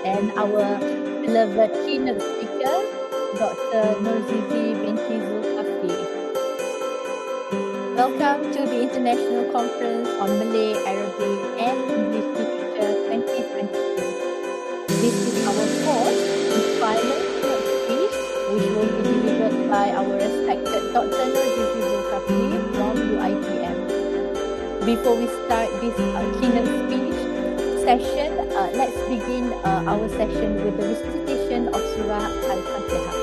and our beloved keynote speaker, Dr. Norzizi binti Zulkafli. Welcome to the International Conference on Malay, Arabic and English Literature 2022. This is our fourth and final keynote speech, which will be delivered by our respected Dr. Norzizi Zulkafli from UiTM. Before we start this keynote speech session, let's begin our session with the recitation of Surah Al-Fatihah.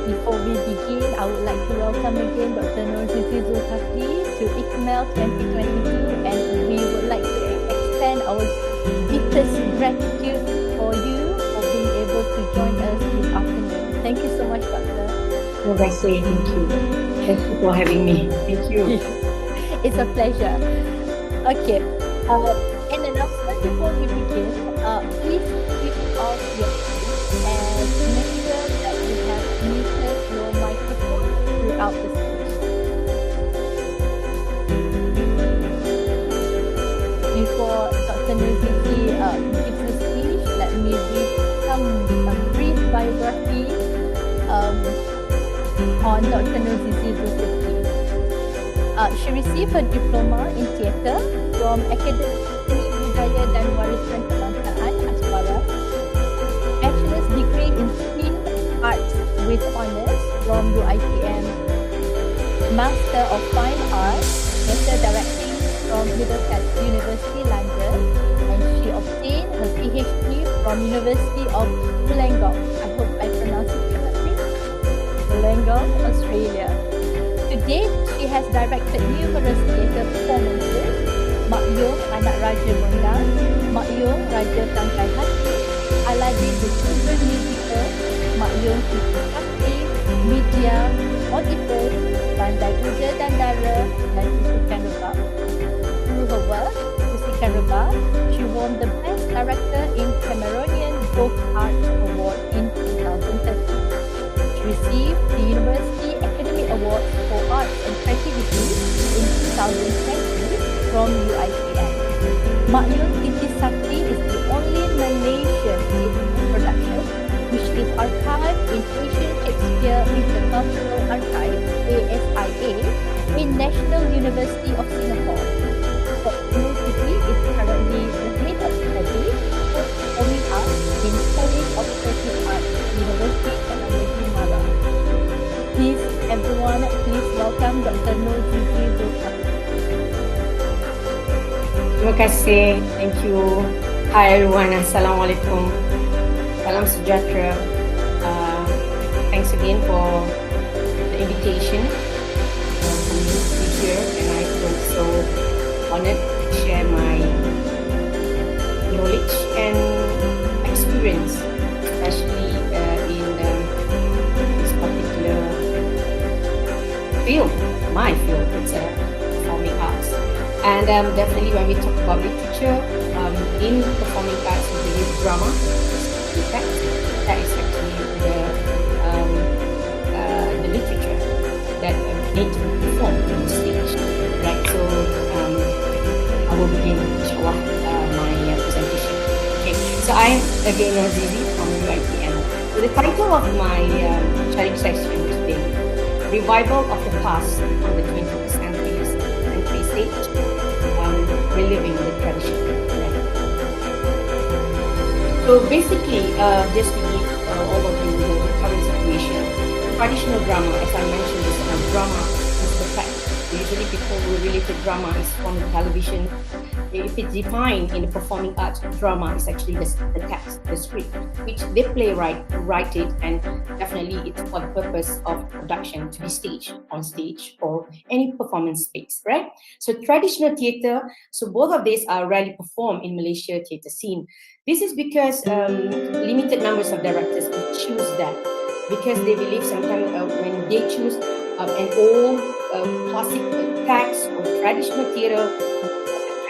Before we begin, I would like to welcome again Dr. Norzizi Zulkafli to ICMAEL 2022, and we would like to extend our deepest gratitude for you for being able to join us this afternoon. Thank you so much, Doctor. Terima kasih, thank you. Thank you for having me. Thank you. It's a pleasure. Okay, an announcement before we begin. Please switch off your phone and make sure that you have muted your microphone throughout the speech. Before Dr. Norzizi gives the speech, let me read some brief biography on Dr. Norzizi Zulkafli. She received her diploma in theatre from Akademi Seni Budaya dan Warisan Kebangsaan Asmara, bachelor's degree in Screen Arts with honours from UiTM, Master of Fine Arts, Theatre Directing from Middlesex University London, and she obtained her PhD from University of Wollongong. I hope I pronounced it correctly. Wollongong, Australia. To date, she has directed numerous theatre performances: Mak Yong, Anak Raja Menggang, Mak Yong, Raja Tangkai Hati, Aladdin the Children Musical, Mak Yong Siti Sakti, Media, Oedipus, Bandai Puja dan Dara, dan Tusukan Rebab. Through her work, Tusukan Rebab, she won the Best Director in Cameroonian Book Arts Award in 2013. She received the University Academy Award for Arts and Creativity in 2020 from UiTM. Mak Yong Siti Sakti is the only Malaysian theatre production which is archived in Asian Shakespeare Intercultural Archive (ASIA) in National University of Singapore. Dr. Norzizi is currently the head of study for performing arts in College of Creative Arts, University Technology Malang. Please, everyone, please welcome Dr. Norzizi Zulkafli. Terima kasih, thank you. Hi everyone, Assalamualaikum. Salam sejahtera. Thanks again for the invitation for me to be here, and I feel so honored to share my knowledge and experience, especially in this particular field, my field, it's performing arts. And definitely when we talk about literature, in performing arts, we believe drama, in fact, that is actually the literature that need to be performed on stage, right? So I will begin, inshallah, my presentation. Okay, so I'm again Norzizi from UiTM. So the title of my sharing session today, Revival of the Past on the 20th Century Stage, Reliving the Tradition. Right? So basically, just to give all of you the current situation, traditional drama, as I mentioned, is drama is the fact. Usually people who relate to drama is from television. If it's defined in the performing arts, drama is actually the text, the script, which they write it, and definitely it's for the purpose of production to be staged on stage or any performance space, right? So traditional theatre, so both of these are rarely performed in Malaysia theatre scene. This is because limited numbers of directors will choose that, because they believe sometimes when they choose an old classic text or traditional theatre,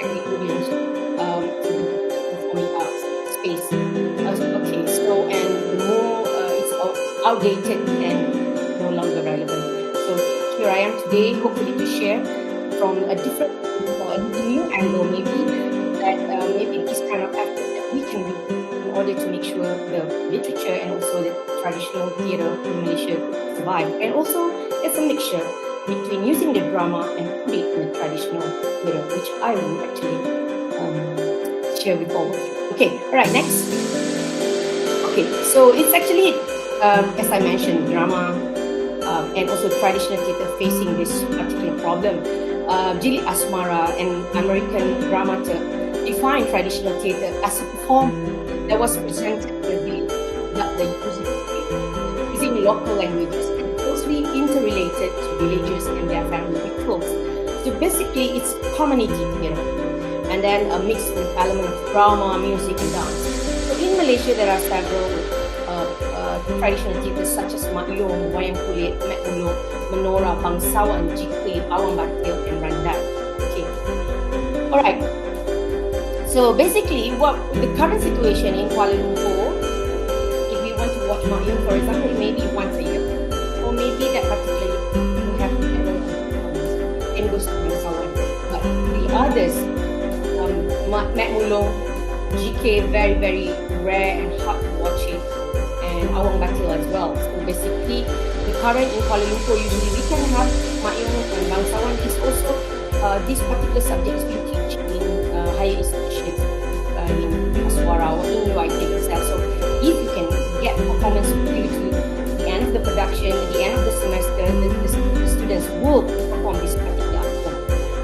audience to the performing arts space. Okay, so and the more it's outdated and no longer relevant. So here I am today, hopefully to share from a different, a new angle, maybe that maybe this kind of effort that we can do in order to make sure the literature and also the traditional theatre in Malaysia survive. And also, it's a mixture between using the drama and put it in the traditional theatre, which I will actually share with all of you. Okay, all right, next. Okay, so it's actually, as I mentioned, drama and also traditional theatre facing this particular problem. Jilid Asmara, an American dramaturg, defined traditional theatre as a form that was presented in the village, not the using local languages and closely interrelated to villagers and their family rituals. So basically, it's community theatre, and then a mix with element of drama, music, and dance. So in Malaysia, there are several traditional theatres such as Maklum, Wayang Kulit, Mek Muluk, Menora, Bangsawan, Jikwe, Awang Batil, and Randan. Okay. Alright. So basically, what the current situation in Kuala Lumpur, if we want to watch Maklum, for example, maybe once a year, or maybe that particular we have to and goes to Bangsawan. But the others, Mek Muluk, GK, very, very rare and hard to watch it. Awang Batil as well. So basically, the current in Kuala Lumpur, usually we can have Maklum and Bangsawan is also these particular subjects we teach in higher institutions in Aswara or in UiTM itself. So if you can get performance due to the end of the production, at the end of the semester, the students will perform this particular form.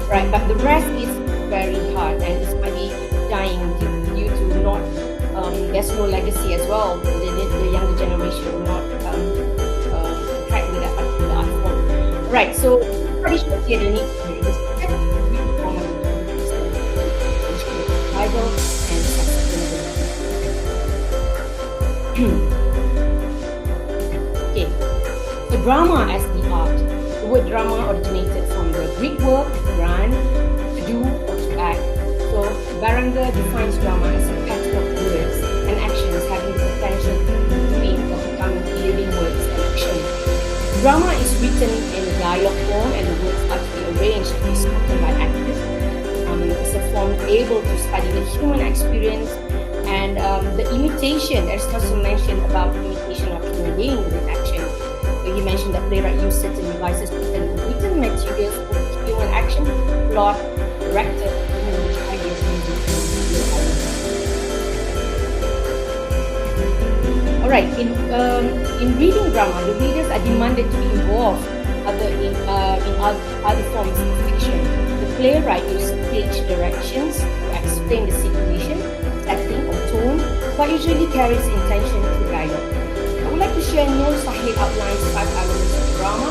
Right, but the rest is very hard and it might be dying due to not there's no legacy as well. The younger generation will not track with that particular art form. Right, so traditional theatre needs to be respected, Bible and sustainability. Okay, so drama as the art. The word drama originated from the Greek word dran, to do or to act. So Baranga defines drama as a pattern of words and actions having the potential to mean or become living words and actions. Drama is written in dialogue form and the words are to be arranged to be spoken by actors. It's a form able to study the human experience and the imitation. There's also mentioned about imitation of human being with action. So he mentioned that playwright used certain devices to turn written materials into human action, plot, directed, ideas, Alright, in reading drama, the readers are demanded to be involved in other forms of fiction. The playwright uses stage directions to explain the situation, setting, or tone, but usually carries intention through dialogue. I would like to share Nur Sahid outlines 5 elements of drama.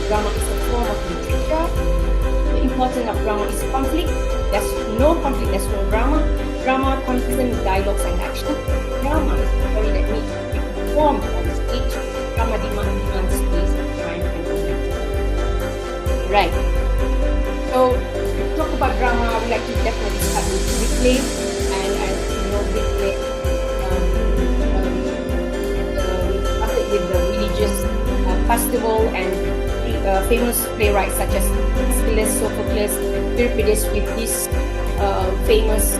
Drama is a form of literature. The importance of drama is conflict. There's no conflict, there's no drama. Drama, constant dialogues and action. Drama is a story that needs to be performed on stage. Drama demands space, time, and momentum. Right. So, to talk about drama, I would like to definitely start with replay. And as you know, replay started with the religious festival and famous playwrights such as Aeschylus, Sophocles, Euripides with these famous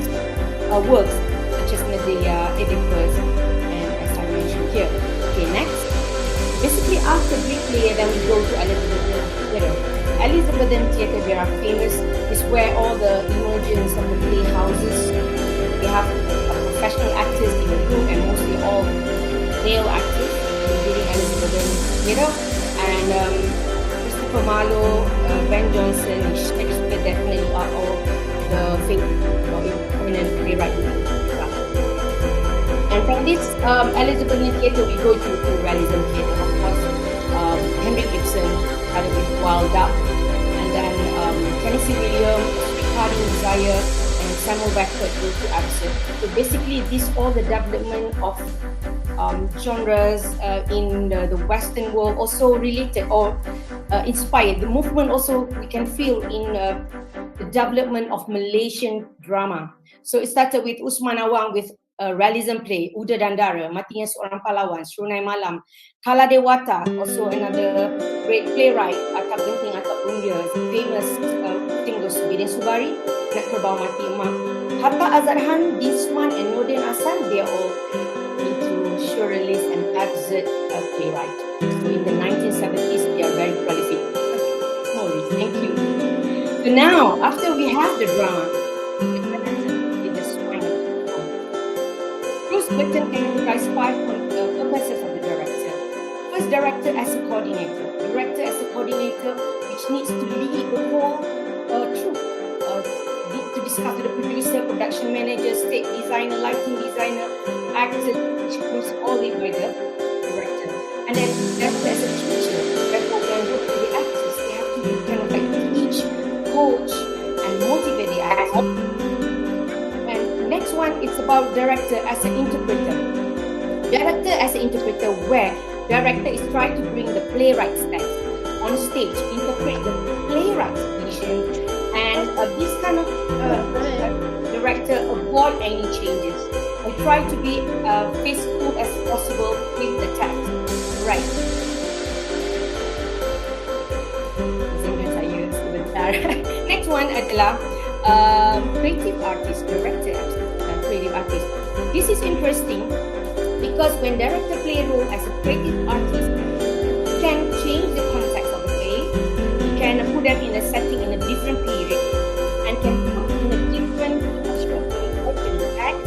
works such as Medea, Oedipus, and as I mentioned here. Okay, next. Basically, after Greek play, then we go to Elizabethan theatre. Elizabethan theatre, they are famous. Is where all the emergence of the playhouses. They have professional actors in the group and mostly all male actors during Elizabethan theatre. And Christopher Marlowe, Ben Jonson, and Shakespeare definitely are all the famous prominent playwright. And from this Elizabethan theatre, we go to realism theatre. Of course, Henry Ibsen started with Wild Duck, and then Tennessee Williams, Harding Desire, and Samuel Beckford go to Absurd. So basically, this all the development of genres in the Western world also related or inspired. The movement also we can feel in the development of Malaysian drama. So it started with Usman Awang with a realism play, Uda Dandara, Matinya Seorang Pahlawan, Serunai Malam, Kala Dewata, also another great playwright, Atap Genting, Atap Undia, famous Tinggus Bidin Subari, Nak Kerbau Mati Emak. Hatta Azarhan, Disman, and Nordin Asan, they are all into surrealist and absurd playwright. So in the 1970s, they are very prolific. Holy, thank you. So now, after we have the drama, in the swine of Burton categorized five purposes of the director. First, director as a coordinator. Director as a coordinator, which needs to lead the whole troop, need to discuss with the producer, production manager, stage designer, lighting designer, actor, which goes all the way by the director. And then director as a teacher, therefore when go to the actors, they have to kind of like teach, coach, and motivate the actors. And next one, it's about director as an interpreter. Director as an interpreter, where director is trying to bring the playwright's text on stage, interpret the playwright's vision, and this kind of director avoid any changes and try to be faithful as possible with the text. Right. Saya sebentar. Next one adalah creative artist, director, creative artist. This is interesting because when director play a role as a creative artist, he can change the context of the play, he can put them in a setting in a different period, and can put in a different impact,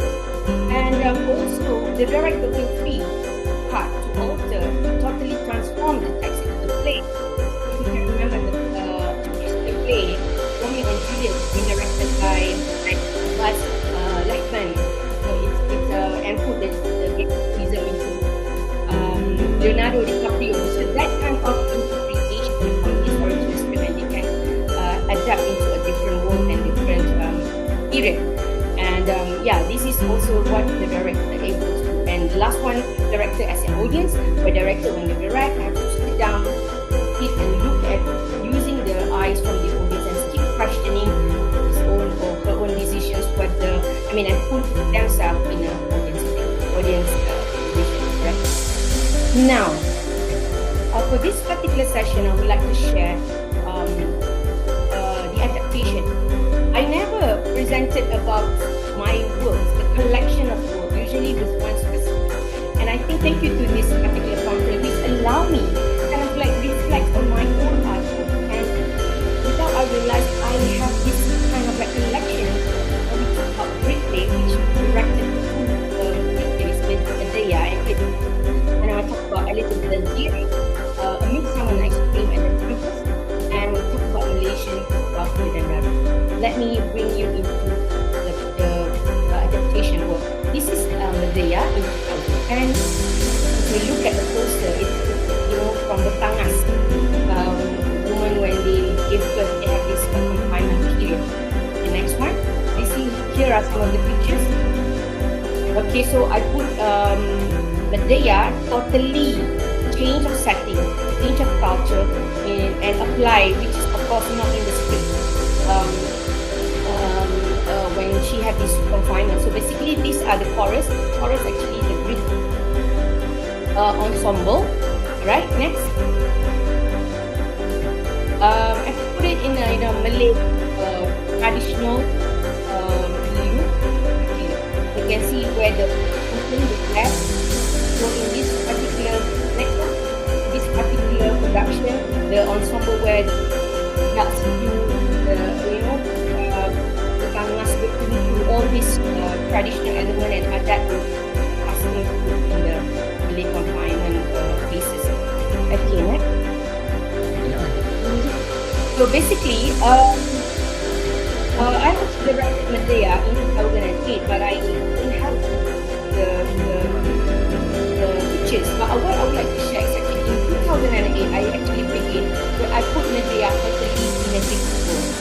and also the director will feel part to alter, to totally transform the text into the play. If you can remember the play, Romeo and Juliet, been directed by Buzz Lightman. And put the gayism into Leonardo DiCaprio. So that kind of interpretation from his original script, and they can adapt into a different world and different period. And yeah, this is also what the director is able to do. And the last one, director as an audience, where director when they direct have to sit down, sit and look at using the eyes from the audience and keep questioning his own or her own decisions, and put themselves in an audience position, right? Now, for this particular session, I would like to share the adaptation. I never presented about my works, the collection of work, usually with one specific. And I think thank you to this particular conference, which allow me to kind of like reflect on my own artwork. And without I realize I have this kind of like collection of Greek play, which directed to Greek plays with Medea and I talk about a little bit of a Midsummer Night's Dream and the Tempest, and we'll talk about Malaysian stuff with another. Let me bring you into the adaptation work. This is Medea in 2010. If we look at the poster, it's from the Tangas woman when they give birth, they have this confinement period. The next one, here are some of the pictures. Okay, so I put Medea totally change of setting, change of culture, and apply, which is of course not in the script. When she had this confinement, so basically these are the chorus. Chorus actually the Greek ensemble. Right, next. I put it in a Malay traditional view. Okay. You can see where the left. So in this particular next one, this particular production, the ensemble where that's the Tangas go through all these traditional element and adapt to custom in the Malay confinement cases. Okay, next. So basically, I was directed Medea in 2008, but I didn't have the pictures. But what I would like to share is actually in 2008, I actually began where I put Medea totally in a Greek world.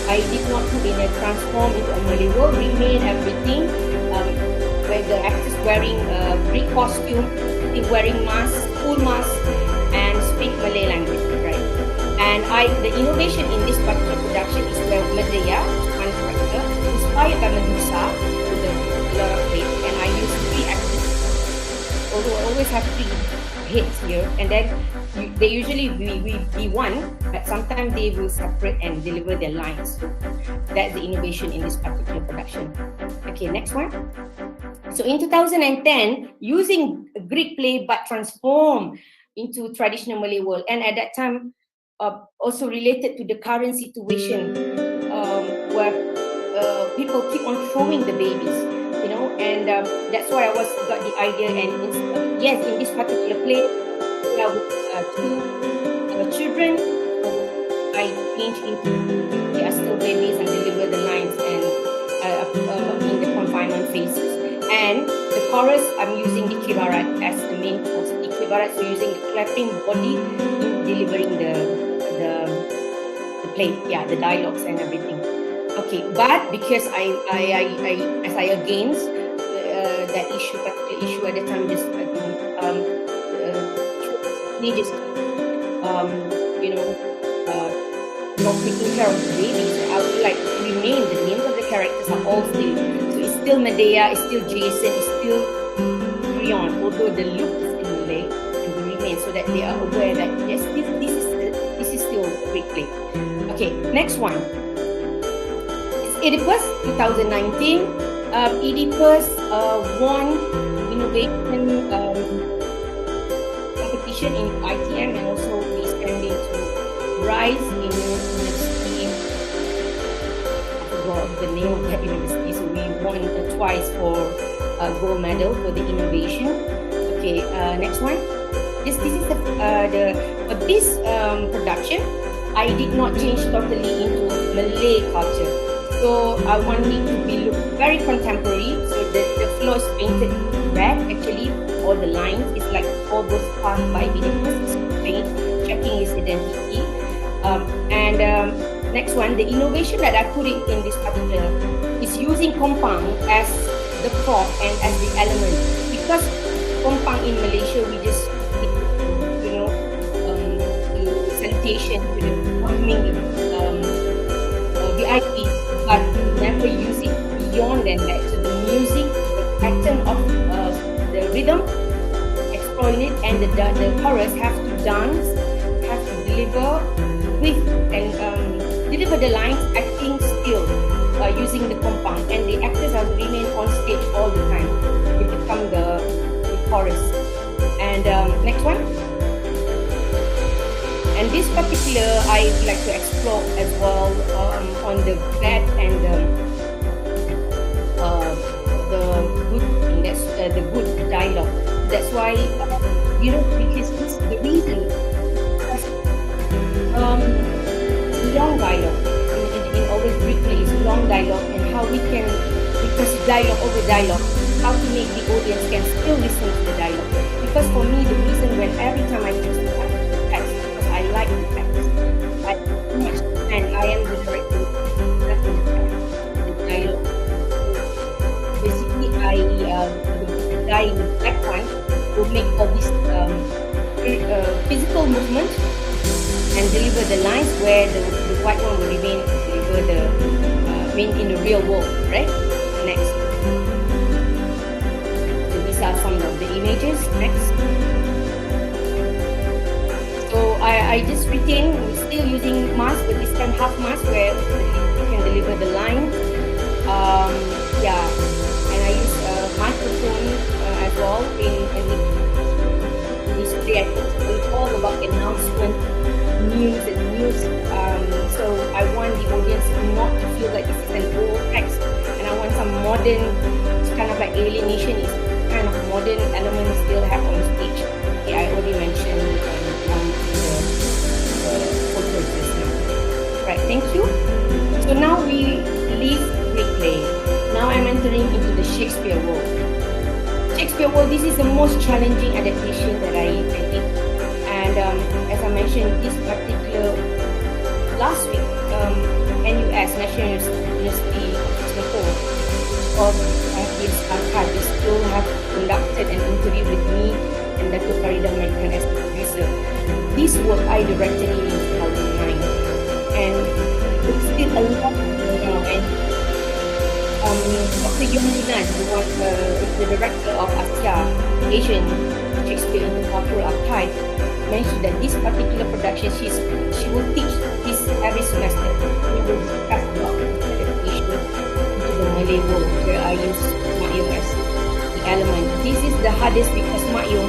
I did not put in a transform into a Malay world, remade everything, where the actors wearing Greek costume, wearing masks, full masks, and speak Malay language, right? And the innovation in this particular production is where Medea, one character, inspired by Medusa with a lot of weight, and I use 3 actors. Although I always have 3 heads here, and then they usually be one, but sometimes they will separate and deliver their lines. So that's the innovation in this particular production. Okay, next one. So in 2010, using Greek play but transformed into traditional Malay world, and at that time also related to the current situation where people keep on throwing the babies. and that's why I got the idea. And yes, in this particular play, there are two children. So I change into they are still babies and deliver the lines and in the confinement phases. And the chorus, I'm using the kibarat as the main force. The kibarat, so using the clapping body in delivering the play, the dialogues and everything. Okay, but because I as I against that particular issue at the time, just teenagers, not taking care of the babies, I would like to remain. The names of the characters are all still. So it's still Medea, it's still Jason, it's still Creon, although the look is in Malay, and we remain so that they are aware that yes, this is still a big play. Okay, next one. It's Oedipus 2019. Oedipus won innovation competition in ICMAEL, and also we expanding to rise in university. I forgot the name of that university. So we won twice for gold medal for the innovation. Okay, next one. This is for this production. I did not change totally into Malay culture. So I want it to be look very contemporary. So the floor is painted red. Actually, all the lines is like all those passed by Oedipus is checking his identity. Next one, the innovation that I put in this particular is using kompang as the prop and as the element, because kompang in Malaysia we just salutation to the welcoming VIPs, but never use it beyond than that. So the music, the pattern of the rhythm, exploring it, and the chorus have to dance, have to deliver with and deliver the lines acting still using the kompang, and the actors have to remain on stage all the time. It become the chorus. And next one. And this particular, I would like to explore as well on the bad and the good thing, that's the good dialogue. That's why, because this the reason, long dialogue in all the Greek plays, long dialogue, and how we can, because dialogue over dialogue, how to make the audience can still listen to the dialogue. Because for me, the reason when every time I choose the text, because I like the text, I too much, and I am the director, that's the dialogue. Basically, the guy in the black one will make all this physical movement and deliver the lines, where the white one will remain deliver the in the real world, right? Next. So these are some of the images. Next. So I just retain, still using mask, but this time half mask, where you can deliver the line. And I use microphone as well in display. It's all about announcement, news. So I want the audience not to feel like this is an old text, and I want some modern, it's kind of like alienation, is kind of modern elements still have on stage. Okay, I already mentioned one of the photos just now. Right, thank you. So now we leave Greek play. Now I'm entering into the Shakespeare World. Shakespeare World, this is the most challenging adaptation that I did. And as I mentioned, this particular last week, NUS, National University of Singapore, of this archive, they still have conducted an interview with me and Dr. Farida American as the producer. This work I directed in 2009, and it's still a lot now. And Dr. Yomuna, the director of ASIA, Asian Shakespeare Intercultural Archive, mentioned that this particular production, she will teach this every semester. We will discuss about adaptation into the Malay world, where I use Makyo as the element. This is the hardest because Makyo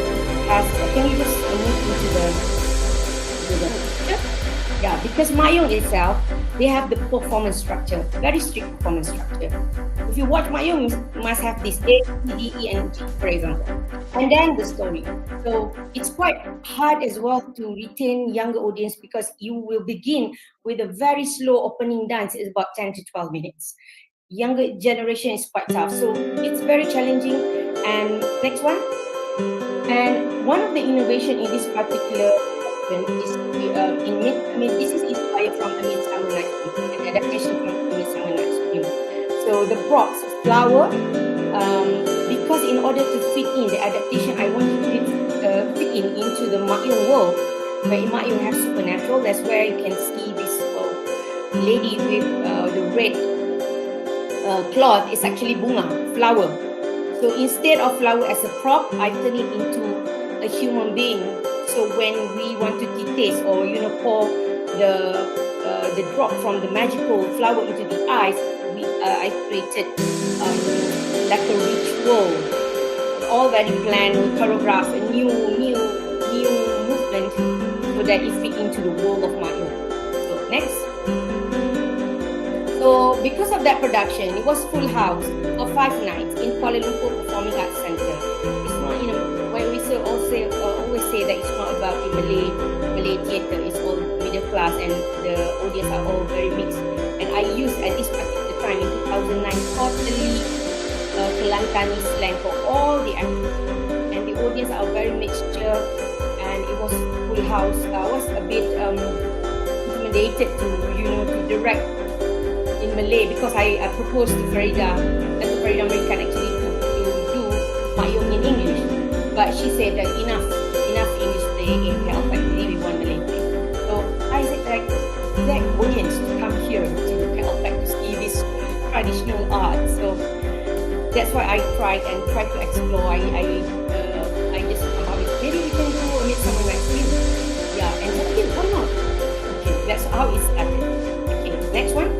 has. Can you just move into the picture? Yeah, because Mayung itself, they have the performance structure, very strict performance structure. If you watch Mayung, you must have this A, B, D, E, and G, for example, and then the story. So it's quite hard as well to retain younger audience because you will begin with a very slow opening dance. It's about 10 to 12 minutes. Younger generation is quite tough, so it's very challenging. And next one. And one of the innovation in this particular section is this is inspired from the Midsummer Night's Dream, an adaptation from the Midsummer Night's Dream. So the props, flower, because in order to fit in the adaptation, I wanted to fit in into the Mayung world, where in Mayung have supernatural. That's where you can see this lady with the red cloth is actually bunga, flower. So instead of flower as a prop, I turn it into a human being. So when we want to taste or pour the drop from the magical flower into the eyes, I created like a ritual, all very planned, choreographed, a new movement so that it fit into the world of Mayung. So next. So because of that production, it was full house for 5 nights in Kuala Lumpur Performing Arts Centre. It's not, where we always say that it's not about the Malay theatre. It's all middle class and the audience are all very mixed. And I used at this particular time in 2009 totally Kelantani slang for all the actors. And the audience are very mixture, and it was full house. I was a bit intimidated to direct in Malay because I proposed to Farida American actually to do Mayung in English, but she said that enough English play in KL, actually we want Malay play. So I said like that audience to come here to KL to see this traditional art. So that's why I tried to explore. I just come up with maybe we can do a Midsummer Night's Dream. Yeah, and so okay, why not? Okay, that's how it started. Okay, next one.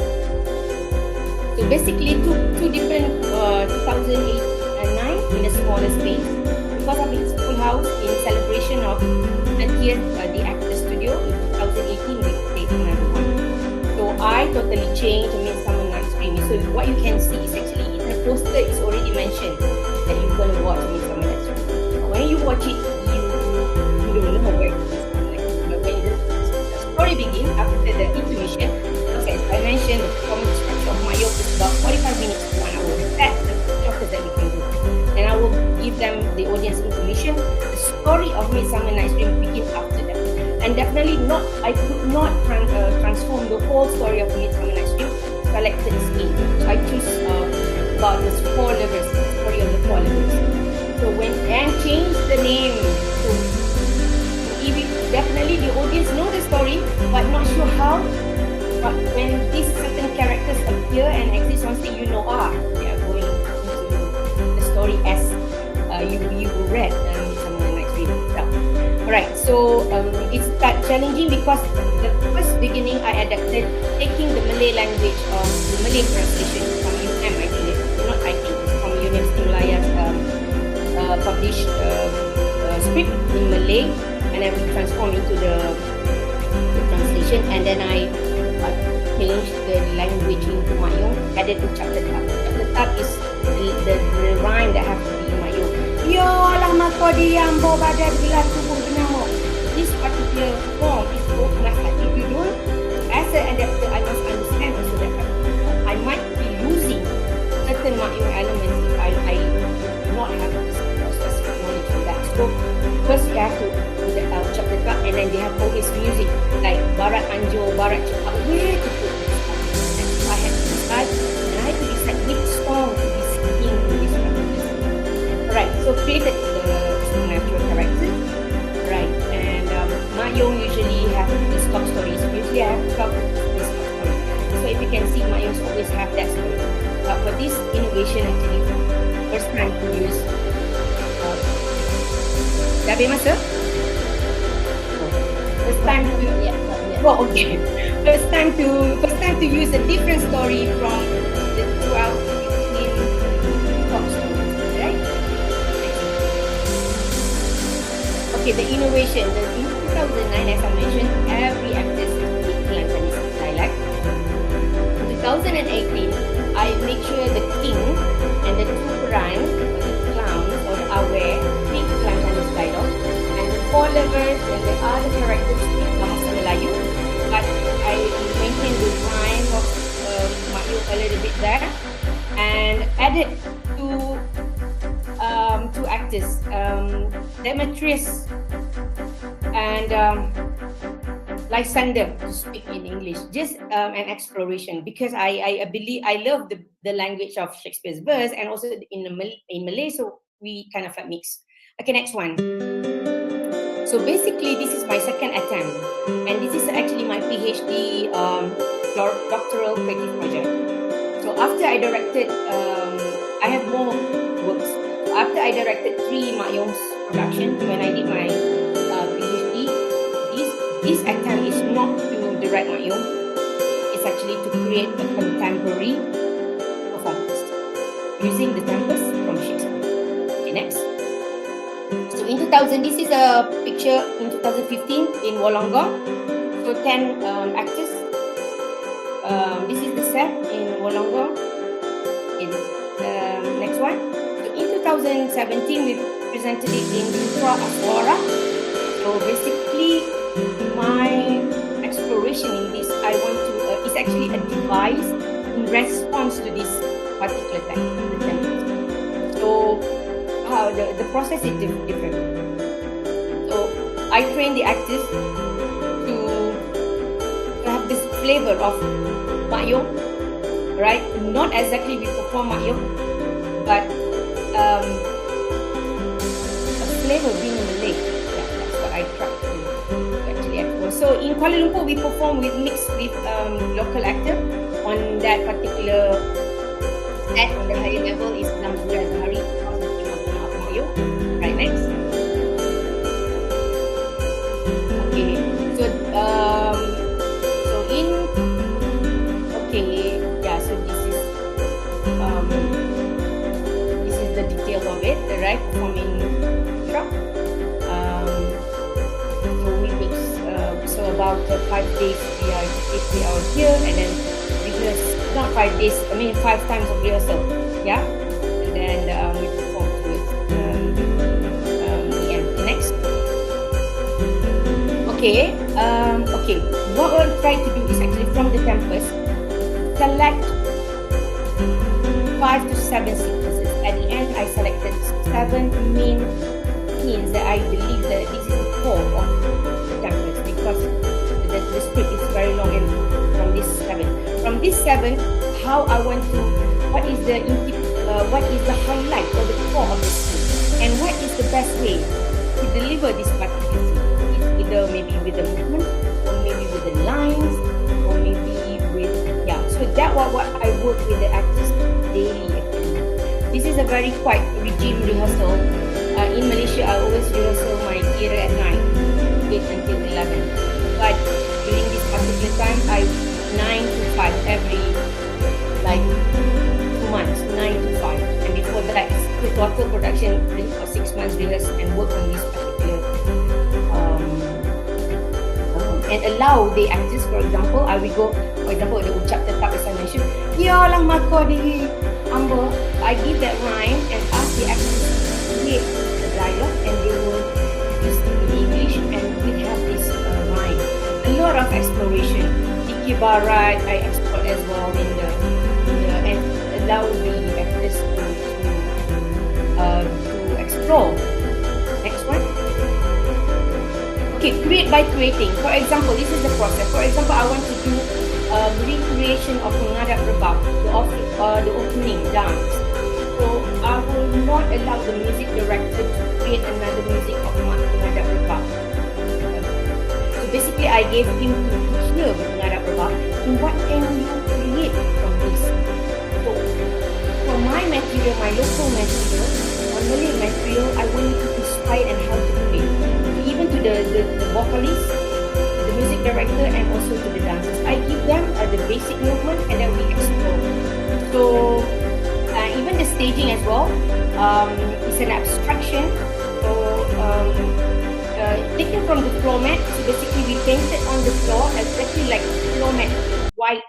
So basically two different 2008 and 9 in a smaller space because of its full house in celebration of 30th the Actor Studio in 2018 we played another one. So I totally changed the Midsummer Night's Dream. So what you can see is actually in the poster it's already mentioned that you're going to watch Midsummer Night's Dream. When you watch it, you don't know where it is. But when the story begins after the intermission, okay, as I mentioned, the performance structure of Mayung is about 45 minutes to 1 hour. That's the structure that we can do. And I will give them the audience information. The story of Midsummer Night's Dream begins after that. And definitely I could not transform the whole story of Midsummer Night's Dream. Selected skin. So I choose about the 4 lovers, the story of the 4 lovers. So and change the name. So definitely the audience know the story, but not sure how. But when these certain characters appear and exist on stage, they are going into the story as you read Midsummer Night's Dream itself. Alright, so it started challenging because the first beginning I adapted taking the Malay language of the Malay translation from UiTM, I think it's from University Melaya's published script in Malay, and then we transform into the translation, and then I changed the language into Mayung, added the chapter tab. Chapter tab is the rhyme that have to be in Mayung. Yo alamak kau diam bau badan gelap tubuh benamuk. This particular form is both must have if you don't, as an adapter, I must understand also that I might be losing certain Mayung elements if I do not have this specific knowledge of that. So first you have to do the chapter tab, and then they have always music like Barat Anjur, Barat Cepat, where to put this. And so I had to decide, and I had to decide which song to be singing in this particular. Alright, so created the supernatural characters. Right, and Mayung usually have the stock stories. Usually I have to talk the stock story. So if you can see, Mayung always have that story. But for this innovation, actually, first time to use. Dah habis masa? First time to oh okay. First time to use a different story from the 12-15 top stories, right? Okay, the innovation. In 2009, as I mentioned, every actor is 2018, I make sure the king and the two peran, or the clowns or the awe, three clowns dialogue, and the four lovers and the other characters speak Bahasa Melayu, but I maintain the rhyme of Mayu a little bit there, and added two actors, Demetrius and Lysander, to speak in English. Just an exploration, because I believe I love the language of Shakespeare's verse, and also in Malay, so we kind of like mix. Okay, next one. So basically, this is my second attempt, and this is actually my PhD doctoral creative project. So after I directed, I have more works. So after I directed 3 Mak Yong's production, when I did my PhD, this attempt is not to direct Mak Yong. It's actually to create a contemporary performance using the tempest from Shakespeare. Okay, next. So in 2000, this is a picture in 2015 in Wollongong. So 10 actors. This is the set in Wollongong. In next one. So in 2017, we presented it in Surah. So basically, my exploration in this, I want to, is actually a device in response to this particular type, the tempest. So the process is different. So I train the actors to have this flavor of Mak Yong, right? Not exactly we perform Mak Yong, but a flavor being Malay. Yeah, that's what I try to actually explore. So in Kuala Lumpur, we perform mixed with local actor on that particular set. On the higher level is Namzura Zahari. Right, next. Okay, so so this is the detail of it, right? Performing truck. So we mix. So about 5 days we are here, and then rehearse. Not 5 days. I mean 5 times of rehearsal. Yeah, and then we perform to it. Next. Okay. Okay. What we'll try to do is actually from the tempest, select 5 to 7 sequences. At the end, I selected 7 main scenes that I believe that this is the core of the tempest, because the script is very long, and from this 7, how I want to, what is the highlight or the core of the scene, and what is the best way to deliver this particular scene. It's either maybe with the movement, or maybe with the lines, or maybe with, so that was what I work with the actors daily actually. This is a very quite regime rehearsal. In Malaysia, I always rehearsal my theatre at night, 8 until 11. But during this particular time, 9 to 5 every 2 months, 9 to 5. And before that, it's the total production for 6 months rehearse and work on this particular and allow the actors, for example, I will go, for example, the ucap tetap as I mentioned, ya lang mako di ambo. I give that rhyme and ask the actors to create the dialogue, and they will use the English, and we have this rhyme. A lot of exploration. Diki Barat, I explore as well in the and allow the actors to explore. Next one. Okay, create by creating. For example, this is the process. For example, I want to do recreation of Menghadap Rebab, the opening dance. So I will not allow the music director to create another music of Menghadap Rebab. So basically, I gave him to hear Menghadap Rebab, and what can you create from this? So for my material, my local material, or Malay material, I want you to inspire and how to create. Even to the vocalist, the music director, and also to the dancers. I give them the basic movement, and then we explore. So even the staging as well is an abstraction. So taken from the floor mat. So basically we painted on the floor exactly like floor mat, white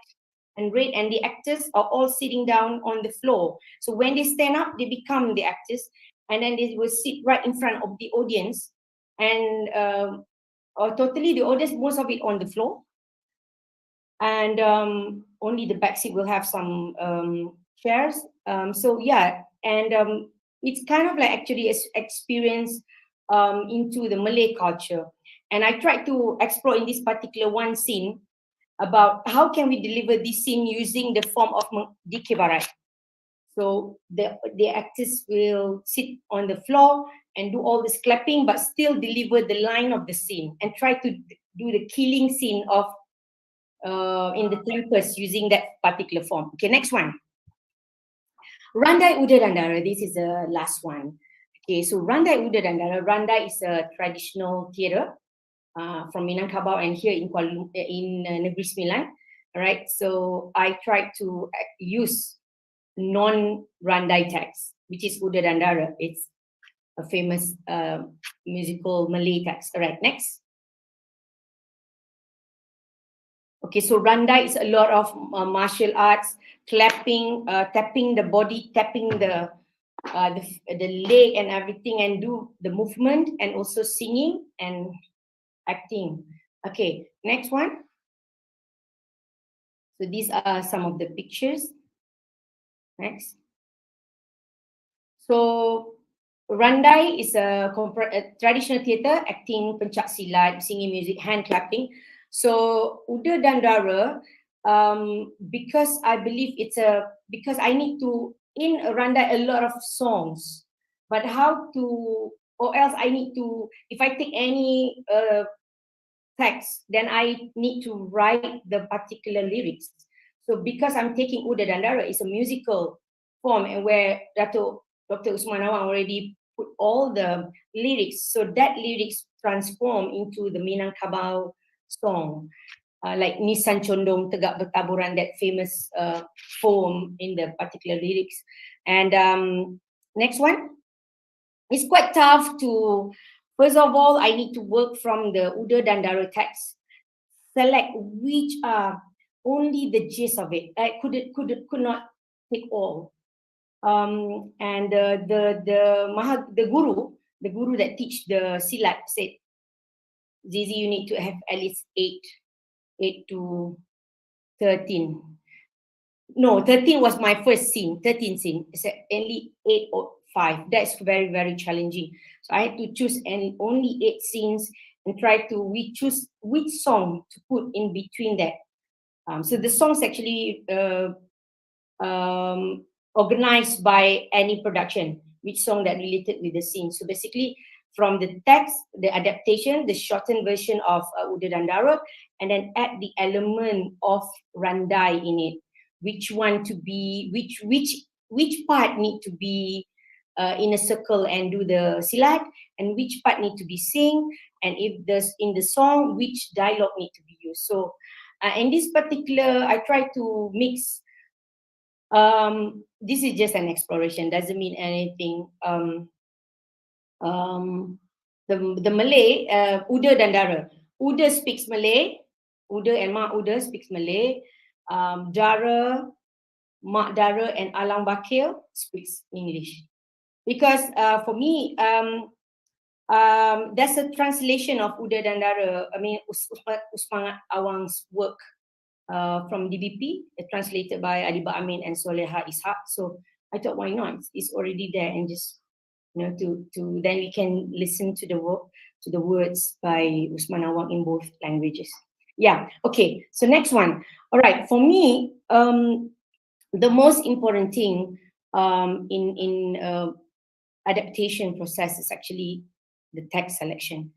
and red, and the actors are all sitting down on the floor. So when they stand up, they become the actors, and then they will sit right in front of the audience, and or totally the audience, most of it on the floor, and only the back seat will have some chairs. So yeah, and it's kind of like actually experience into the Malay culture. And I tried to explore in this particular one scene about how can we deliver this scene using the form of Dikir Barat. So the actors will sit on the floor and do all this clapping, but still deliver the line of the scene and try to do the killing scene of in the tempest using that particular form. Okay, next one. Randai Uda Dandara. This is the last one. Okay, so Randai Uda Dandara. Randai is a traditional theatre from Minangkabau and here in Negeri Sembilan. All right, so I tried to use non-Randai text, which is Uda Dandara. It's a famous musical Malay text. All right, next. Okay, so Randai is a lot of martial arts, clapping, tapping the body, tapping the leg and everything, and do the movement, and also singing and acting. Okay, next one. So these are some of the pictures. Next. So Randai is a traditional theatre, acting, pencak silat, singing music, hand clapping. So Uda Dandara, because I believe because I need to, in Randai, a lot of songs, but how to, or else I need to, if I take any text, then I need to write the particular lyrics. So because I'm taking Uda Dandara, it's a musical form, and where Dr. Usman Awang already put all the lyrics, so that lyrics transform into the Minangkabau song, like Nisan Condong Tegak Bertaburan, that famous poem in the particular lyrics. And next one. It's quite tough to, first of all, I need to work from the Uda Dandara text, select which are only the gist of it. I could not take all. And the guru that teach the silat said, Zizi, you need to have at least 8 to 13. No, 13 was my first scene, 13 scene. It's only 8 or 5. That's very, very challenging. So I had to choose only 8 scenes and try to choose which song to put in between that. So the songs actually organized by any production, which song that related with the scene. So basically, from the text, the adaptation, the shortened version of Uda Dandara, and then add the element of Randai in it. Which one to be, which part need to be in a circle and do the silat, and which part need to be sing, and if there's in the song, which dialogue need to be used. So in this particular, I try to mix. This is just an exploration, doesn't mean anything. The Malay, Uda Dandara. Uda speaks Malay. Uda and Mak Uda speaks Malay. Dara, Mak Dara, and Alang Bakir speaks English. Because for me, that's a translation of Uda Dandara. I mean, Usman Awang's work from DBP, translated by Adiba Amin and Soleha Ishaq. So I thought, why not? It's already there, and just to then we can listen to the words by Usman Awang in both languages. Yeah. Okay. So next one. All right. For me, the most important thing in adaptation process is actually the text selection,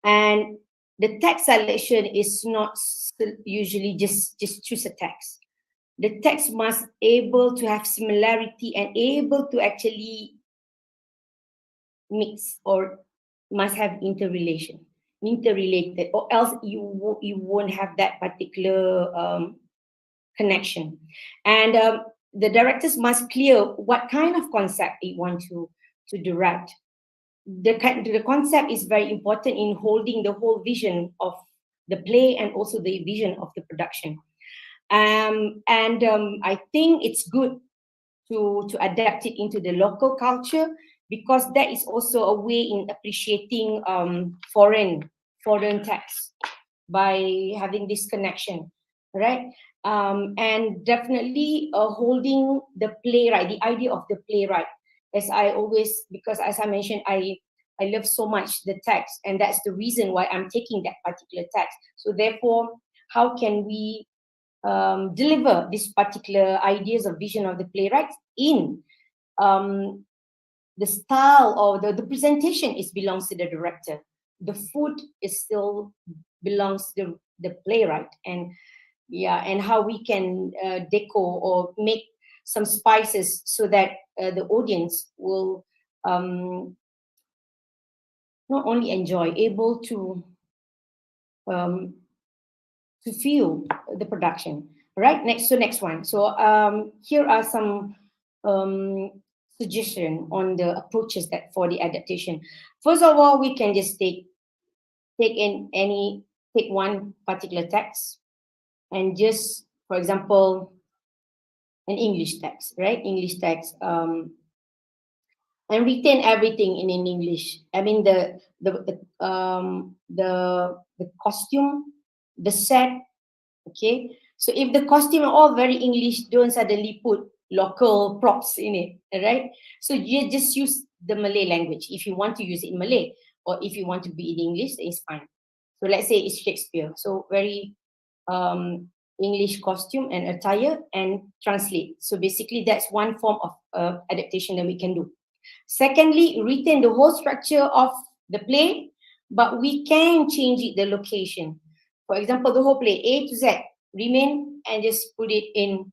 and the text selection is not usually just choose a text. The text must able to have similarity and able to actually mix, or must have interrelated, or else you won't have that particular connection. And the directors must clear what kind of concept they want to direct. The concept is very important in holding the whole vision of the play and also the vision of the production. I think it's good to adapt it into the local culture, because that is also a way in appreciating foreign text by having this connection, right? And definitely holding the playwright, the idea of the playwright, as I always, because as I mentioned, I love so much the text, and that's the reason why I'm taking that particular text. So therefore, how can we deliver this particular ideas of vision of the playwright in um, the style, or the presentation is belongs to the director. The food is still belongs to the playwright, and yeah, and how we can decor or make some spices so that the audience will um, not only enjoy, able um, to feel the production. Right, next one. So here are some um, suggestion on the approaches that for the adaptation. First of all, we can just take one particular text, and just, for example, an English text, right? English text, and retain everything in English. I mean the costume, the set. Okay, so if the costume are all very English, don't suddenly put local props in it, right? So you just use the Malay language if you want to use it in Malay, or if you want to be in English, it's fine. So let's say it's Shakespeare, so very English costume and attire, and translate. So basically, that's one form of adaptation that we can do. Secondly, retain the whole structure of the play, but we can change it, the location. For example, the whole play A to Z remain, and just put it in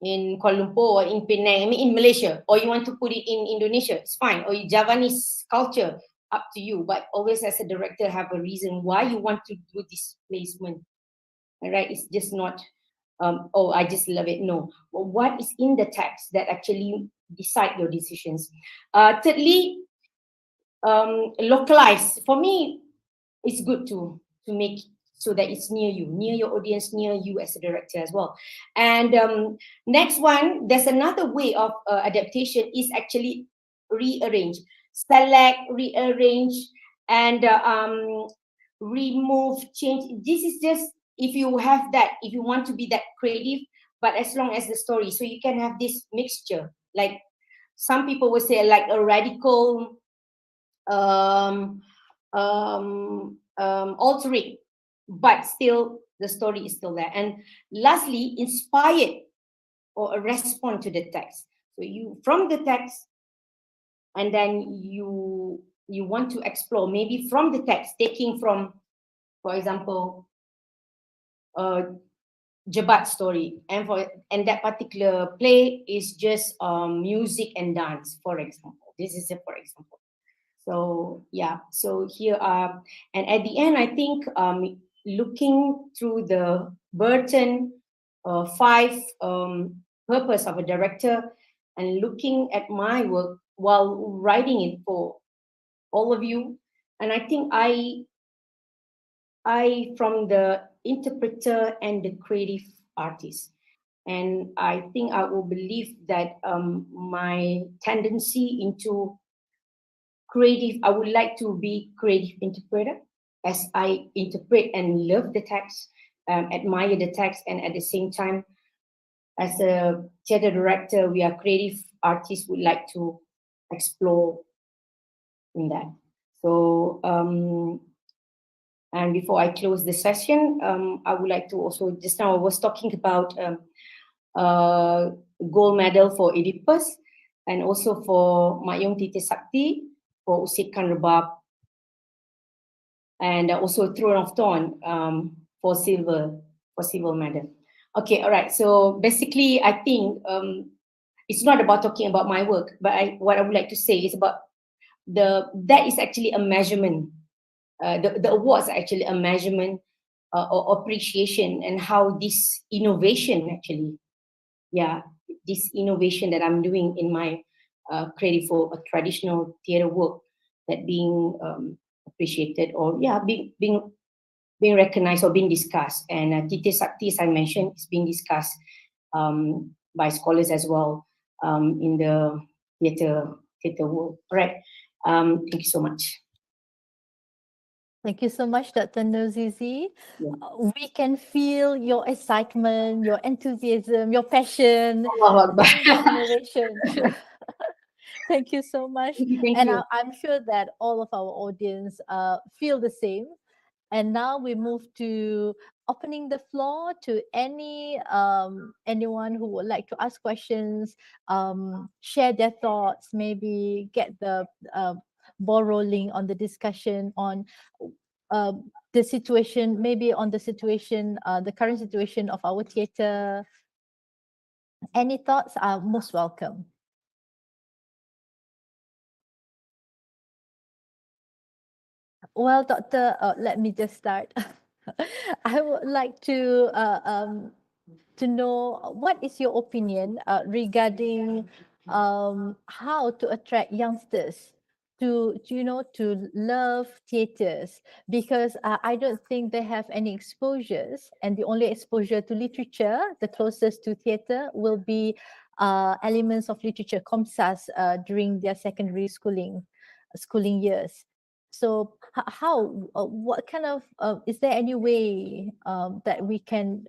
Kuala Lumpur or in Penang, I mean in Malaysia, or you want to put it in Indonesia, it's fine, or Javanese culture, up to you. But always, as a director, have a reason why you want to do this placement. All right, it's just not oh, I just love it. No, well, what is in the text that actually decide your decisions. Thirdly, localize. For me, it's good to make so that it's near you, near your audience, near you as a director as well. And next one, there's another way of adaptation is actually rearrange, select, rearrange, and remove, change. This is just if you have that, if you want to be that creative, but as long as the story, so you can have this mixture. Like some people would say, like a radical um, altering, but still the story is still there. And lastly, inspired or respond to the text. So you from the text, and then you want to explore maybe from the text, taking from, for example, Jabat story, and that particular play is just music and dance, for example. This is a for example. So yeah, so here are, and at the end, I think looking through the Burton five purpose of a director, and looking at my work while writing it for all of you, and I think I from the interpreter and the creative artist. And I think I will believe that my tendency into creative, I would like to be creative interpreter, as I interpret and love the text, admire the text, and at the same time, as a theater director, we are creative artists, would like to explore in that. So and before I close the session, I would like to also, just now I was talking about gold medal for Oedipus, and also for Mayung Titi Sakti, for Usikan Rebab, and also Throne of Thorn for silver medal. Okay, all right. So basically, I think it's not about talking about my work, but what I would like to say is about that is actually a measurement. The awards are actually a measurement or appreciation, and how this innovation actually, yeah, this innovation that I'm doing in my creative for a traditional theatre work, that being appreciated, or yeah, being being recognized or being discussed. And Titi Sakti, as I mentioned, is being discussed by scholars as well in the theatre world. All right. Thank you so much. Thank you so much, Dr. Norzizi. Yeah. We can feel your excitement, your enthusiasm, your passion Allah Akbar. in this narration. Thank you so much. Thank And you. I'm sure that all of our audience feel the same. And now we move to opening the floor to anyone who would like to ask questions, share their thoughts, maybe get the ball rolling on the discussion on the situation, maybe on the situation, the current situation of our theatre. Any thoughts are most welcome. Well, Doctor, let me just start. I would like to know what is your opinion regarding how to attract youngsters to to love theaters, because I don't think they have any exposures, and the only exposure to literature, the closest to theater, will be elements of literature, comsas, during their secondary schooling years. So how what kind of is there any way that we can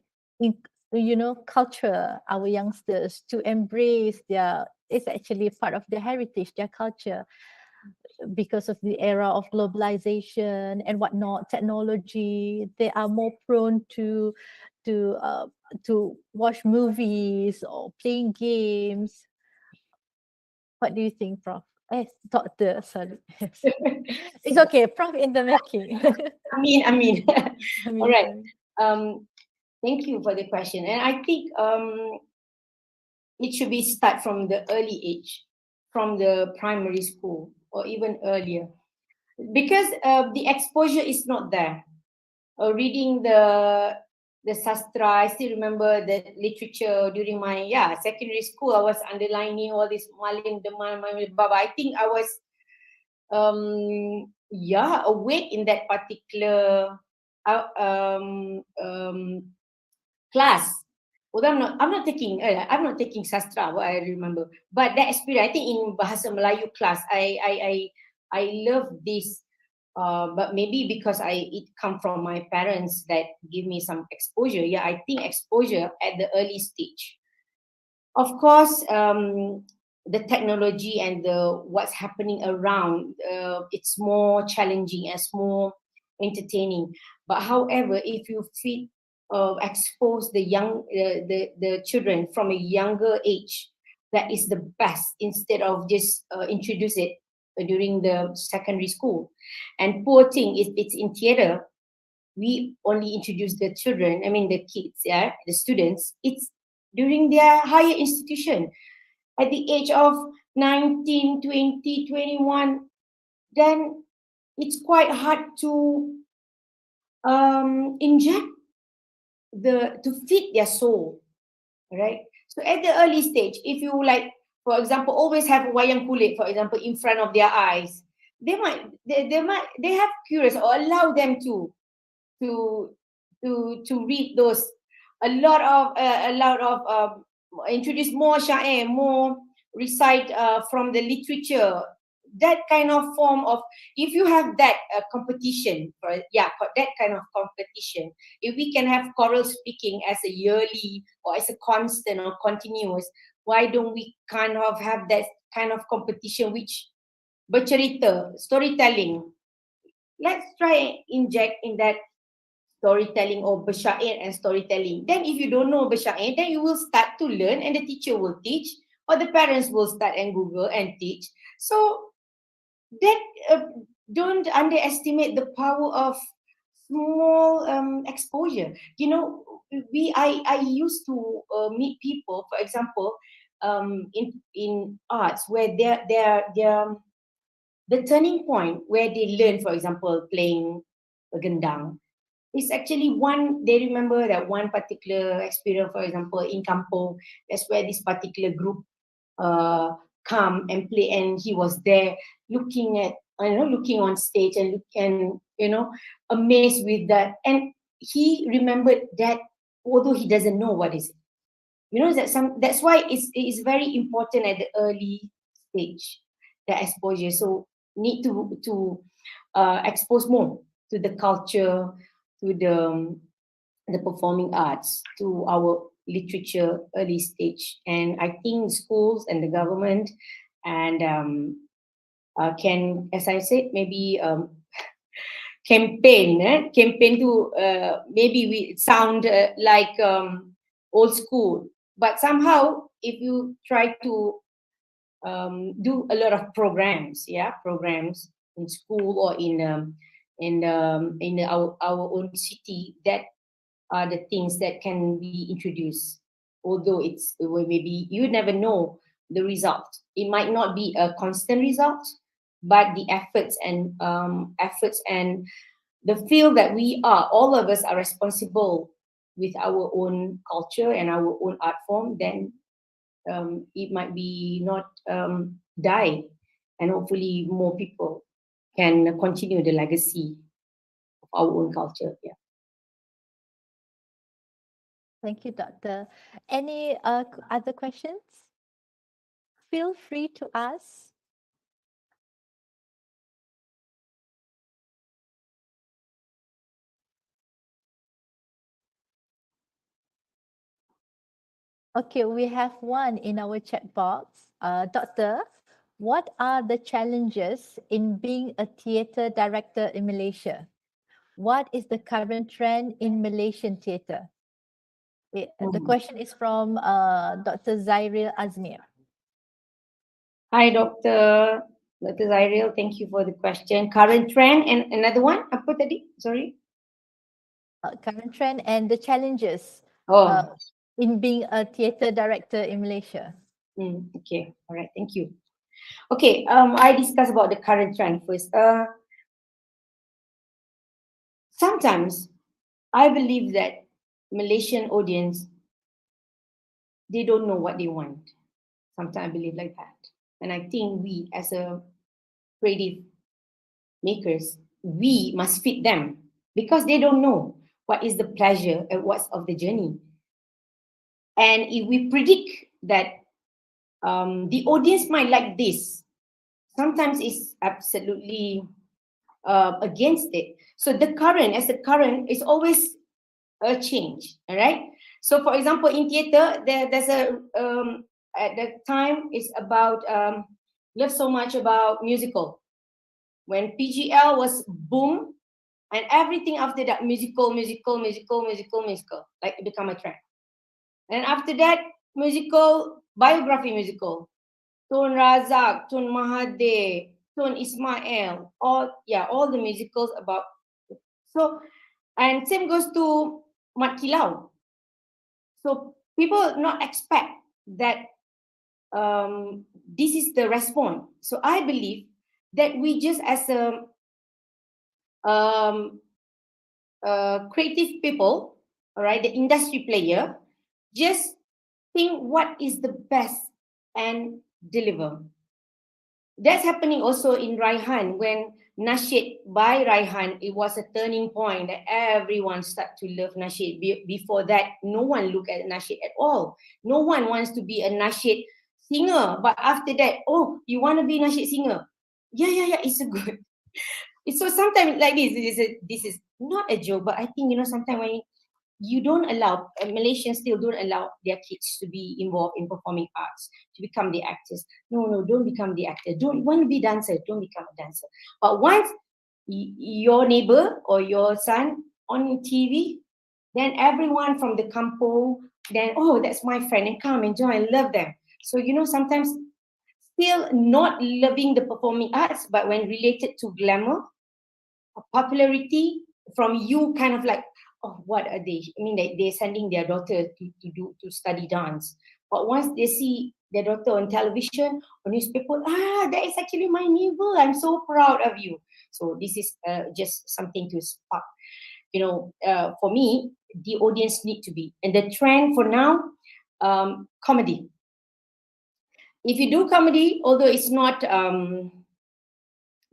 culture our youngsters to embrace their, it's actually part of their heritage, their culture, because of the era of globalization and whatnot, technology, they are more prone to uh, to watch movies or playing games. What do you think, Prof? Doctor, sorry. It's okay, Prof in the making. I mean. I All mean, right. sorry. Thank you for the question. And I think it should be start from the early age, from the primary school or even earlier, because the exposure is not there. Reading the sastra, I still remember the literature during my secondary school. I was underlining all this malim deman baba. I think I was awake in that particular class. Although I'm not taking sastra, what I remember. But that experience, I think in Bahasa Melayu class, I love this. But maybe because it come from my parents that give me some exposure. Yeah, I think exposure at the early stage. Of course, the technology and the what's happening around, it's more challenging, it's more entertaining. But however, if you feed expose the children from a younger age, that is the best, instead of just introduce it during the secondary school. And poor thing, if it's in theater, we only introduce the children, I mean the kids, the students, it's during their higher institution at the age of 19, 20, 21. Then it's quite hard to inject to feed their soul, right? So at the early stage, if you like, for example, always have wayang kulit, for example, in front of their eyes, they have curious, or allow them to read those, a lot of introduce more syair, more recite from the literature, that kind of form of, if you have that competition that kind of competition, if we can have choral speaking as a yearly or as a constant or continuous, why don't we kind of have that kind of competition which bercerita, storytelling, let's try inject in that storytelling or bersyair and storytelling. Then if you don't know bersyair, then you will start to learn and the teacher will teach, or the parents will start and Google and teach. So that don't underestimate the power of small exposure. You know, I used to meet people, for example, in arts, where they're the turning point where they learn, for example, playing gendang. It's actually one, they remember that one particular experience, for example, in Kampong, that's where this particular group come and play, and he was there looking at looking on stage and amazed with that. And he remembered that, although he doesn't know what is it. That's why it's very important at the early stage, the exposure. So need to expose more to the culture, to the performing arts, to our literature early stage. And I think schools and the government and can, as I said, maybe campaign to maybe we sound like old school, but somehow if you try to do a lot of programs in school or in our own city, that are the things that can be introduced. Although it's maybe you never know the result. It might not be a constant result, but the efforts and the feel that we are, all of us are responsible with our own culture and our own art form, then it might be not die, and hopefully more people can continue the legacy of our own culture. Yeah. Thank you, Doctor. Any other questions? Feel free to ask. Okay, we have one in our chat box. Doctor, what are the challenges in being a theatre director in Malaysia? What is the current trend in Malaysian theatre? The question is from Dr. Zairil Azmir. Hi, Dr. Zairil. Thank you for the question. Current trend and another one. Apa tadi? Sorry. Current trend and the challenges Oh, in being a theatre director in Malaysia. okay. All right. Thank you. Okay. I discuss about the current trend first. Sometimes I believe that Malaysian audience, they don't know what they want. Sometimes I believe like that. And I think we as a creative makers, we must feed them because they don't know what is the pleasure and what's of the journey. And if we predict that the audience might like this, sometimes it's absolutely against it. So the current is always a change. All right. So for example, in theater, there's a at that time it's about love so much about musical. When PGL was boom, and everything after that musical, like it become a trend. And after that, musical, biography musical, Tun Razak, Tun Mahathir, Tun ICMAEL, all the musicals about. So, and same goes to Mat Kilau. So people not expect that this is the response. So I believe that we just as a creative people, all right, the industry player, just think what is the best and deliver. That's happening also in Raihan when Nasheed by Raihan, it was a turning point that everyone start to love Nasheed. Before that, no one look at Nasheed at all. No one wants to be a Nasheed singer. But after that, oh, you want to be Nasheed singer? Yeah, it's a good. It's so sometimes like this is not a joke, but I think sometimes when you don't allow Malaysians still don't allow their kids to be involved in performing arts, to become the actors. No, don't become the actor. Don't want to be dancer. Don't become a dancer. But once your neighbor or your son on TV, then everyone from the kampung, then oh, that's my friend, and come and join. I love them. So sometimes still not loving the performing arts, but when related to glamour, popularity from you, kind of like, oh, what are they? I mean, they're sending their daughter to study dance. But once they see their daughter on television or newspaper, that is actually my neighbor. I'm so proud of you. So this is just something to spark. For me, the audience need to be. And the trend for now, comedy. If you do comedy, although it's not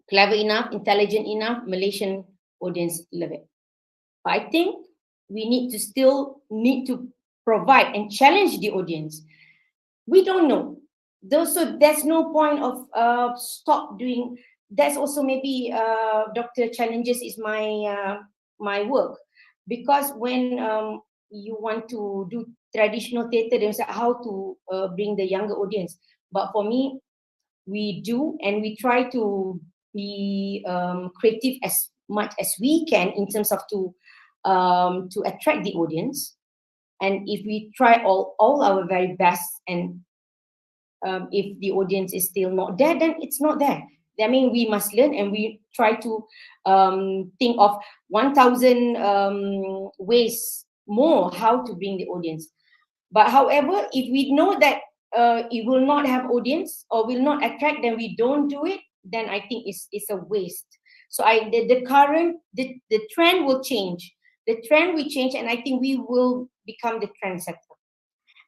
clever enough, intelligent enough, Malaysian audience love it. But I think we need to provide and challenge the audience. We don't know. So there's no point of stop doing. That's also maybe Dr. Challenges is my work, because when you want to do traditional theatre, there's how to bring the younger audience. But for me, we do, and we try to be creative as much as we can in terms of to attract the audience. And if we try all our very best, and if the audience is still not there, then it's not there. I mean, we must learn, and we try to think of 1,000 ways more how to bring the audience. But however, if we know that it will not have audience or will not attract, then we don't do it. Then I think it's a waste. So the trend will change. The trend will change, and I think we will become the trendsetter.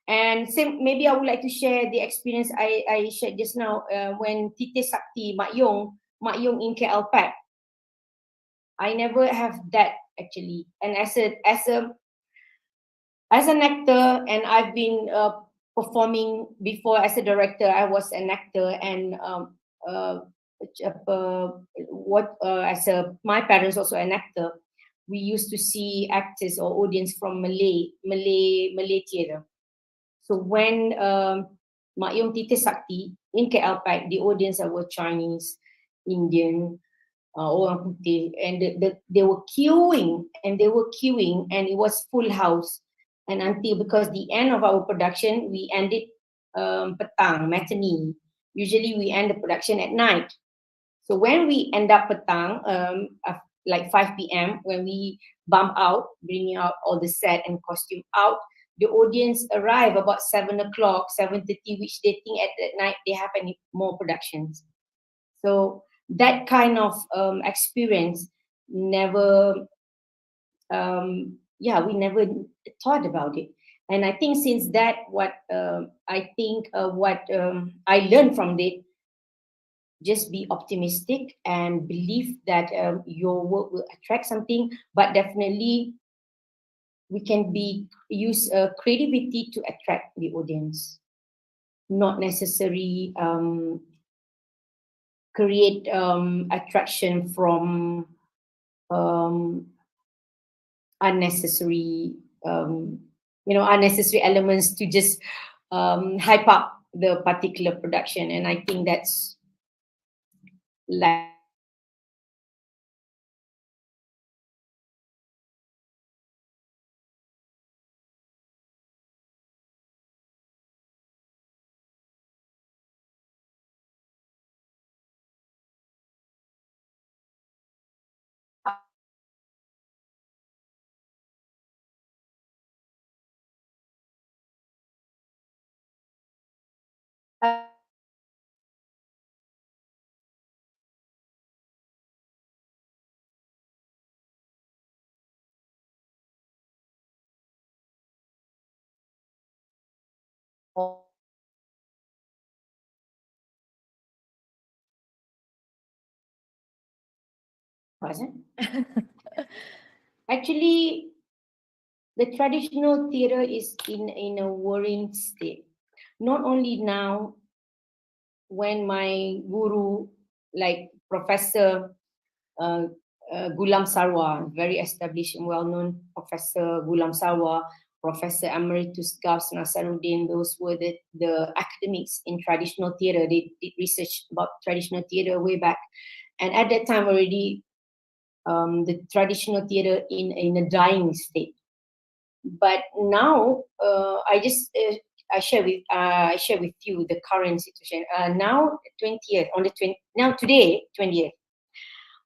And same, maybe I would like to share the experience I shared just now when Tite Sakti Mak Yong in KL Pack. I never have that actually. And as an actor, and I've been performing before as a director. I was an actor, and my parents also an actor. We used to see actors or audience from Malay theatre. So when Mak Yong Tite Sakti in KL Pack, the audience were Chinese, Indian, orang putih, and they were queuing, and it was full house. And until, because the end of our production, we ended petang, matinee. Usually we end the production at night. So when we end up petang, like 5 p.m., when we bump out, bringing out all the set and costume out, the audience arrive about 7 o'clock, 7:30, which they think at that night they have any more productions. So that kind of experience never, we never thought about it. And I think since that, what I learned from it, just be optimistic and believe that your work will attract something, but definitely we can use creativity to attract the audience, not necessarily create attraction from unnecessary unnecessary elements to just hype up the particular production. And I think that's like actually the traditional theatre is in a worrying state. Not only now, when my guru, like Professor Gulam Sarwa, very established and well-known Professor Gulam Sarwa, Professor Emeritus Gauss Nasaruddin, those were the academics in traditional theatre. They did research about traditional theatre way back. And at that time already, the traditional theatre in a dying state. But now, I share with you the current situation. Now 20th today 20th,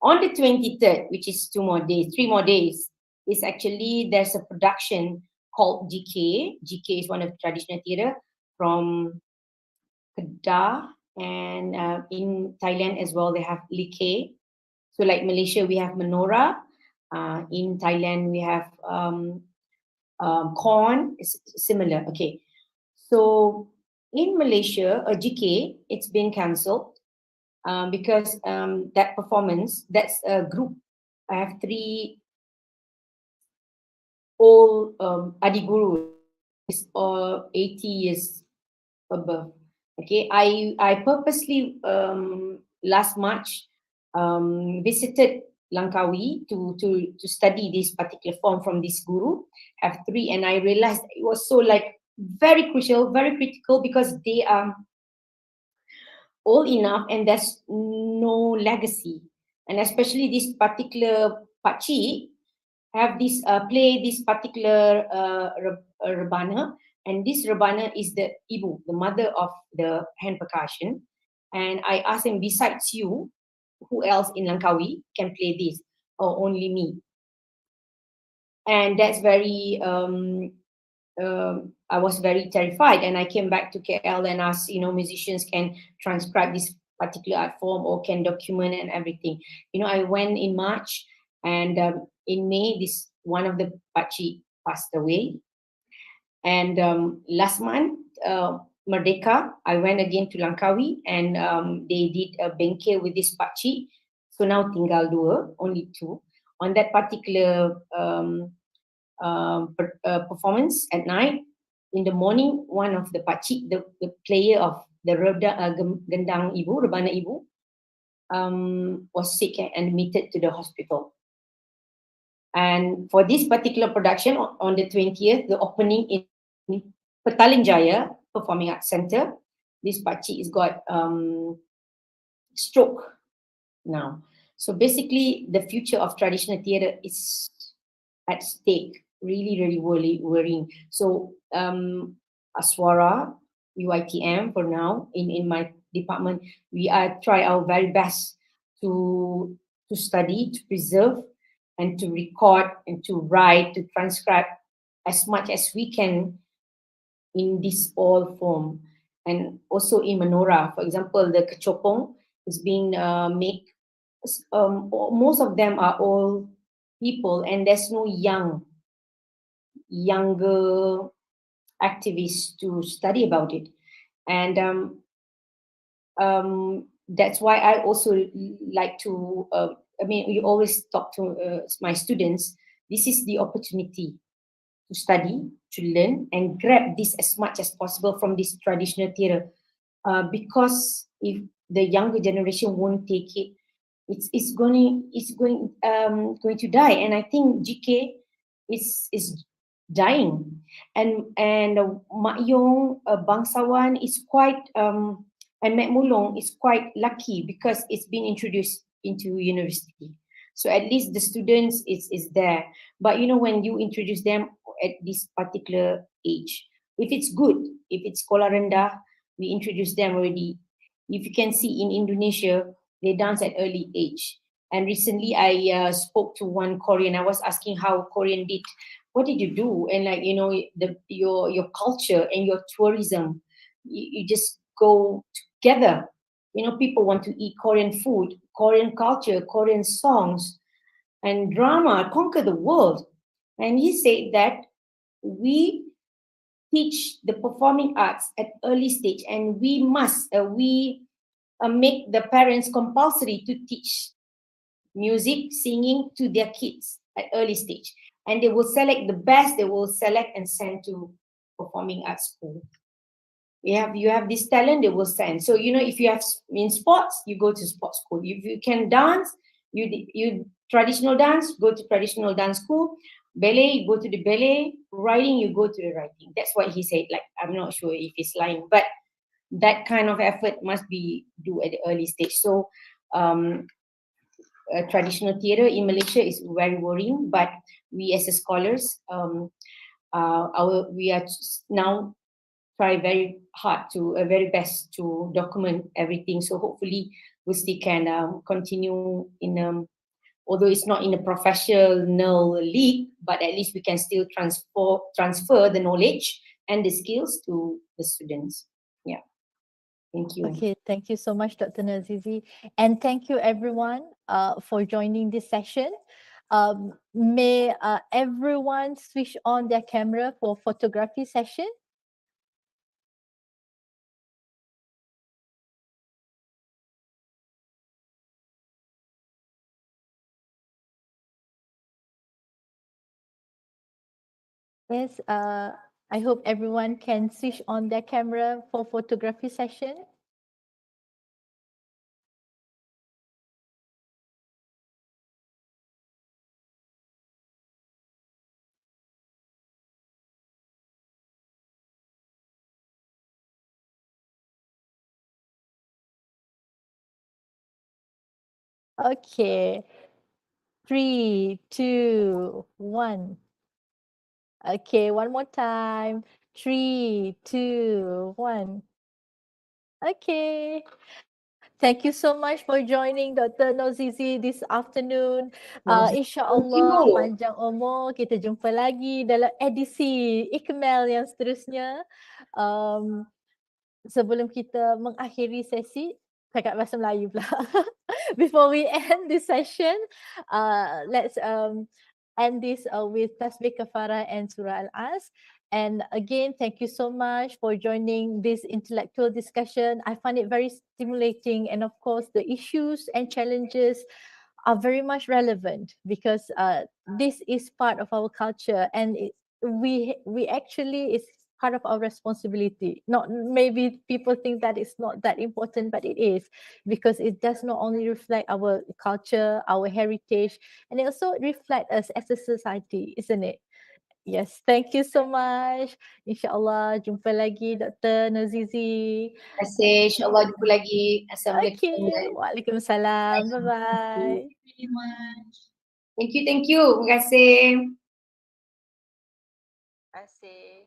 on the 23rd, which is 3 more days, is actually there's a production called GK. GK is one of the traditional theatre from Kedah, and in Thailand as well they have Like. So like Malaysia we have Menora, in Thailand we have Corn. It's similar. Okay, so in Malaysia, GK, it's been cancelled. because that performance, that's a group. I have three old Adi Guru, is all 80 years above. Okay, I purposely last March visited Langkawi to study this particular form from this guru. Have three, and I realized it was so like very crucial, very critical, because they are old enough and there's no legacy, and especially this particular pakcik have this play this particular rebana, and this rebana is the ibu, the mother of the hand percussion. And I asked him, besides you, who else in Langkawi can play this? Or only me? And that's very I was very terrified, and I came back to KL and asked, musicians can transcribe this particular art form or can document and everything. I went in March, and in May, this one of the pakcik passed away. And last month, Merdeka, I went again to Langkawi, and they did a bengkel with this pakcik. So now tinggal dua, only two. On that particular performance at night, in the morning, one of the pakcik, the player of the gendang ibu, rebana ibu, was sick and admitted to the hospital. And for this particular production, on the 20th, the opening in Petaling Jaya Performing Arts Center, this pakcik has got stroke now. So basically, the future of traditional theatre is at stake. Really, really worrying. So Aswara, UiTM for now, in my department, we are try our very best to study, to preserve, and to record, and to write, to transcribe as much as we can in this all form. And also in Manora, for example, the kecopong is being made. Most of them are all people, and there's no younger activists to study about it. And that's why I also like to you always talk to my students. This is the opportunity to study, to learn, and grab this as much as possible from this traditional theatre, because if the younger generation won't take it, it's going to die. And I think GK is dying. And Mak Yong, bangsawan, is quite and Mek Mulong is quite lucky because it's been introduced into university. So at least the students is there. But when you introduce them at this particular age, if it's good, if it's sekolah rendah, we introduce them already. If you can see in Indonesia, they dance at early age. And recently I spoke to one Korean. I was asking how Korean did. What did you do? And your culture and your tourism, you just go together. People want to eat Korean food, Korean culture, Korean songs, and drama conquer the world. And he said that we teach the performing arts at early stage, and we must make the parents compulsory to teach music, singing to their kids at early stage. And they will select the best, they will select and send to performing arts school. You have this talent, they will send. So if you have in sports, you go to sports school. If you can dance, you traditional dance, go to traditional dance school. Ballet, you go to the ballet. Writing, you go to the writing. That's what he said. Like, I'm not sure if he's lying, but that kind of effort must be do at the early stage. So traditional theatre in Malaysia is very worrying, but we as a scholars, we are now try very hard to very best to document everything. So hopefully we still can continue in although it's not in a professional league, but at least we can still transfer the knowledge and the skills to the students. Yeah. Thank you. Okay, thank you so much, Dr. Norzizi. And thank you everyone for joining this session. May everyone switch on their camera for photography session. Yes, I hope everyone can switch on their camera for photography session. Okay, 3, 2, 1. Okay, one more time. 3, 2, 1. Okay. Thank you so much for joining Dr. Norzizi this afternoon. Thank InsyaAllah you. panjang umur, kita jumpa lagi dalam edisi ICMAEL yang seterusnya. Um, Sebelum kita mengakhiri sesi, cakap bahasa Melayu pula. Before we end this session, let's end this with Tasbih Kafarah and Surah Al-As. And again, thank you so much for joining this intellectual discussion. I find it very stimulating, and of course, the issues and challenges are very much relevant because this is part of our culture, and we actually it's part of our responsibility. Not maybe people think that it's not that important, but it is, because it does not only reflect our culture, our heritage, and it also reflect us as a society, isn't it? Yes, thank you so much. InsyaAllah jumpa lagi Dr. Norzizi. Terima kasih. InsyaAllah jumpa lagi. Assalamualaikum. Okay, Waalaikumsalam. Bye bye. Very much. Thank you. Terima kasih. Terima kasih.